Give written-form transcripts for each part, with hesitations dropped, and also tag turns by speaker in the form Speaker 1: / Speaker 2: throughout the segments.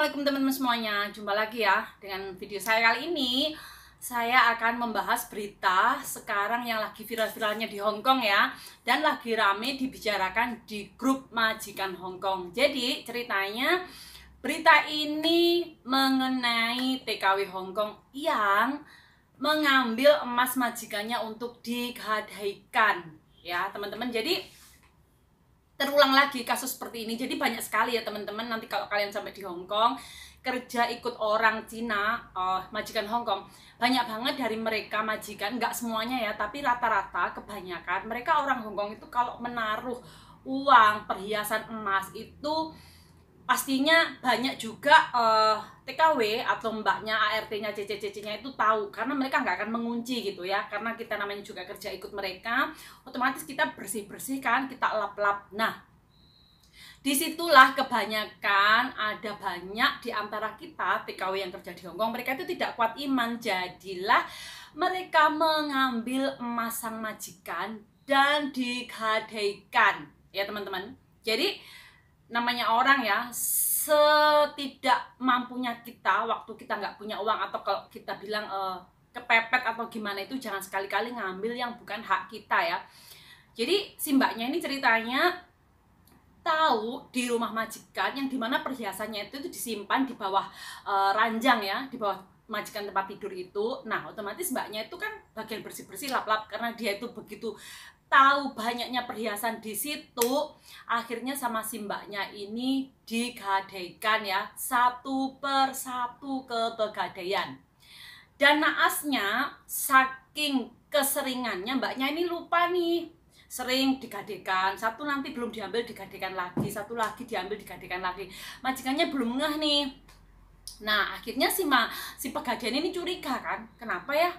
Speaker 1: Assalamualaikum teman-teman semuanya. Jumpa lagi ya dengan video saya kali ini. Saya akan membahas berita sekarang yang lagi viral-viralnya di Hong Kong ya, dan lagi rame dibicarakan di grup majikan Hong Kong. Jadi ceritanya berita ini mengenai TKW Hong Kong yang mengambil emas majikannya untuk digadaikan ya teman-teman. Jadi terulang lagi kasus seperti ini. Jadi banyak sekali ya teman-teman, nanti kalau kalian sampai di Hong Kong kerja ikut orang Cina, majikan Hong Kong, banyak banget dari mereka majikan, nggak semuanya ya, tapi rata-rata kebanyakan mereka orang Hong Kong itu kalau menaruh uang perhiasan emas itu pastinya banyak juga TKW atau mbaknya, ART-nya, CC-CC-nya itu tahu, karena mereka nggak akan mengunci gitu ya, karena kita namanya juga kerja ikut mereka, otomatis kita bersih-bersih kan, kita lap-lap. Nah, disitulah kebanyakan ada banyak di antara kita TKW yang kerja di Hong Kong, mereka itu tidak kuat iman, jadilah mereka mengambil emas sang majikan dan digadaikan ya teman-teman. Jadi namanya orang ya, setidak mampunya kita, waktu kita nggak punya uang atau kalau kita bilang kepepet atau gimana, itu jangan sekali-kali ngambil yang bukan hak kita ya. Jadi si mbaknya ini ceritanya tahu di rumah majikan yang dimana perhiasannya itu disimpan di bawah ranjang ya, di bawah majikan tempat tidur itu. Nah otomatis mbaknya itu kan bagian bersih-bersih, lap-lap, karena dia itu begitu tahu banyaknya perhiasan di situ, akhirnya sama si mbaknya ini digadaikan ya, satu per satu ke pegadaian. Dan naasnya saking keseringannya mbaknya ini lupa nih, sering digadaikan, satu nanti belum diambil digadaikan lagi, satu lagi diambil digadaikan lagi, majikannya belum ngeh nih. Nah akhirnya si pegadaian ini curiga kan, kenapa ya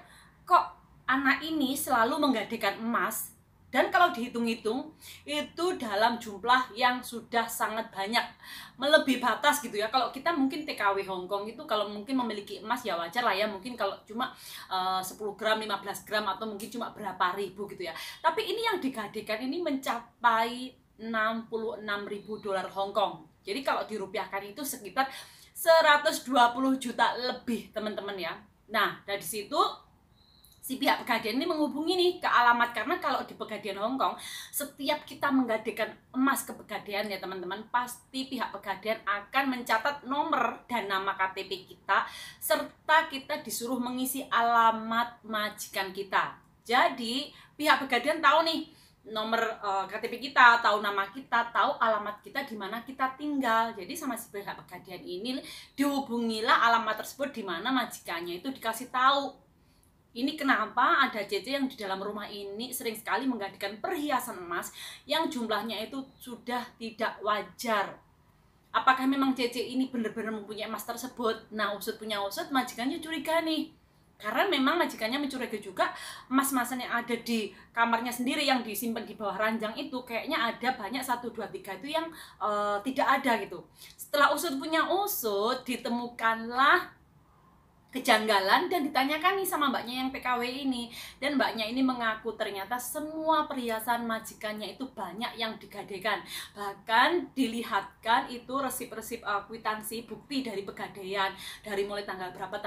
Speaker 1: kok anak ini selalu menggadaikan emas. Dan kalau dihitung-hitung itu dalam jumlah yang sudah sangat banyak, melebihi batas gitu ya. Kalau kita mungkin TKW Hong Kong itu kalau mungkin memiliki emas ya wajar lah ya, mungkin kalau cuma 10 gram, 15 gram atau mungkin cuma berapa ribu gitu ya. Tapi ini yang digadaikan ini mencapai 66.000 dolar Hong Kong. Jadi kalau dirupiahkan itu sekitar 120 juta lebih teman-teman ya. Nah dari situ si pihak pegadaian ini menghubungi nih ke alamat, karena kalau di Pegadaian Hong Kong setiap kita menggadaikan emas ke pegadaian ya teman-teman, pasti pihak pegadaian akan mencatat nomor dan nama KTP kita, serta kita disuruh mengisi alamat majikan kita. Jadi pihak pegadaian tahu nih nomor KTP kita, tahu nama kita, tahu alamat kita di mana kita tinggal. Jadi sama si pihak pegadaian ini dihubungilah alamat tersebut di mana majikannya itu dikasih tahu. Ini kenapa ada CC yang di dalam rumah ini sering sekali menggadaikan perhiasan emas yang jumlahnya itu sudah tidak wajar. Apakah memang CC ini benar-benar mempunyai emas tersebut? Nah usut punya usut, majikannya curiga nih, karena memang majikannya mencurigai juga emas-emasan yang ada di kamarnya sendiri yang disimpan di bawah ranjang itu, kayaknya ada banyak 1, 2, 3 itu yang tidak ada gitu. Setelah usut punya usut, ditemukanlah kejanggalan dan ditanyakan nih sama mbaknya yang TKW ini, dan mbaknya ini mengaku ternyata semua perhiasan majikannya itu banyak yang digadaikan, bahkan dilihatkan itu resip-resip kwitansi bukti dari pegadaian dari mulai tanggal berapa,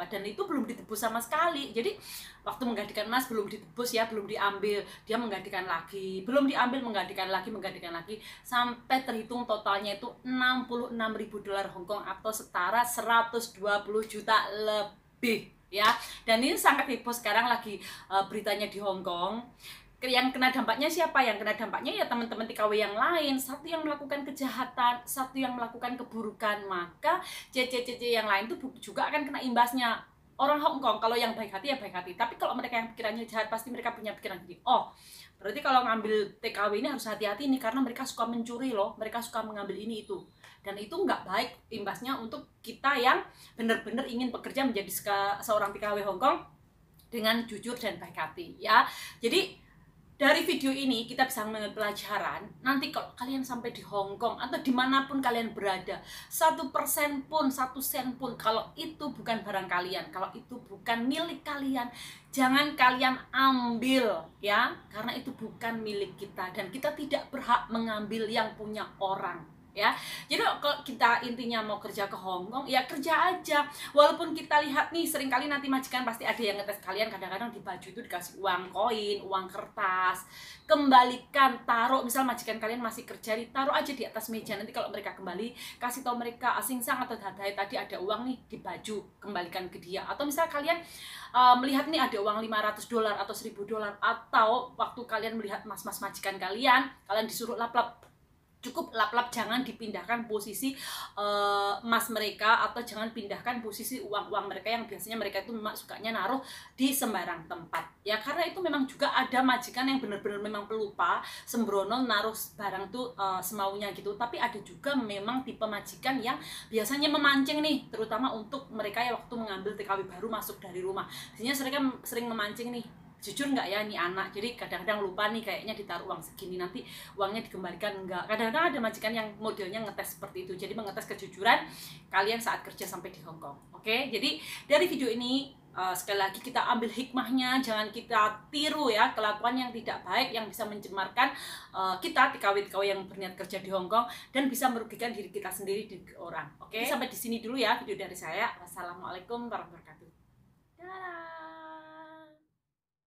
Speaker 1: dan itu belum ditebus sama sekali. Jadi waktu menggadaikan emas belum ditebus ya, belum diambil, dia menggadaikan lagi, belum diambil, menggadaikan lagi, sampai terhitung totalnya itu 66.000 dolar Hong Kong atau setara 120 juta lebih ya. Dan ini sangat heboh sekarang lagi beritanya di Hong Kong. Yang kena dampaknya siapa? Yang kena dampaknya ya teman-teman TKW yang lain, satu yang melakukan kejahatan, satu yang melakukan keburukan, maka CC-CC yang lain itu juga akan kena imbasnya. Orang Hong Kong kalau yang baik hati ya baik hati, tapi kalau mereka yang pikirannya jahat pasti mereka punya pikiran gini, oh berarti kalau ngambil TKW ini harus hati-hati nih, karena mereka suka mencuri loh, mereka suka mengambil ini itu, dan itu nggak baik imbasnya untuk kita yang benar-benar ingin bekerja menjadi seorang TKW Hong Kong dengan jujur dan baik hati ya. Jadi dari video ini kita bisa mengambil pelajaran, nanti kalau kalian sampai di Hong Kong atau dimanapun kalian berada, 1% pun, 1 sen pun, kalau itu bukan barang kalian, kalau itu bukan milik kalian, jangan kalian ambil ya, karena itu bukan milik kita dan kita tidak berhak mengambil yang punya orang. ya. Jadi kalau kita intinya mau kerja ke Hong Kong, ya kerja aja. Walaupun kita lihat nih seringkali nanti majikan pasti ada yang ngetes kalian, kadang-kadang di baju itu dikasih uang koin, uang kertas. Kembalikan, taruh, misal majikan kalian masih kerja, taruh aja di atas meja. Nanti kalau mereka kembali, kasih tahu mereka asing sang atau dadai tadi ada uang nih di baju, kembalikan ke dia. Atau misal kalian melihat nih ada uang $500 atau $1000, atau waktu kalian melihat mas-mas majikan kalian disuruh lap-lap, cukup lap-lap, jangan dipindahkan posisi emas mereka, atau jangan pindahkan posisi uang-uang mereka yang biasanya mereka itu memang sukanya naruh di sembarang tempat ya, karena itu memang juga ada majikan yang benar-benar memang pelupa, sembrono naruh barang tuh semaunya gitu. Tapi ada juga memang tipe majikan yang biasanya memancing nih, terutama untuk mereka yang waktu mengambil TKW baru masuk dari rumah, biasanya sering memancing nih, jujur nggak ya nih anak, jadi kadang-kadang lupa nih kayaknya ditaruh uang segini, nanti uangnya dikembalikan enggak. Kadang-kadang ada majikan yang modelnya ngetes seperti itu, jadi mengetes kejujuran kalian saat kerja sampai di Hong Kong. Oke, jadi dari video ini sekali lagi kita ambil hikmahnya, jangan kita tiru ya kelakuan yang tidak baik yang bisa mencemarkan kita TKW yang berniat kerja di Hong Kong dan bisa merugikan diri kita sendiri di orang. Oke, sampai di sini dulu ya video dari saya. Wassalamualaikum warahmatullahi wabarakatuh. Dadah.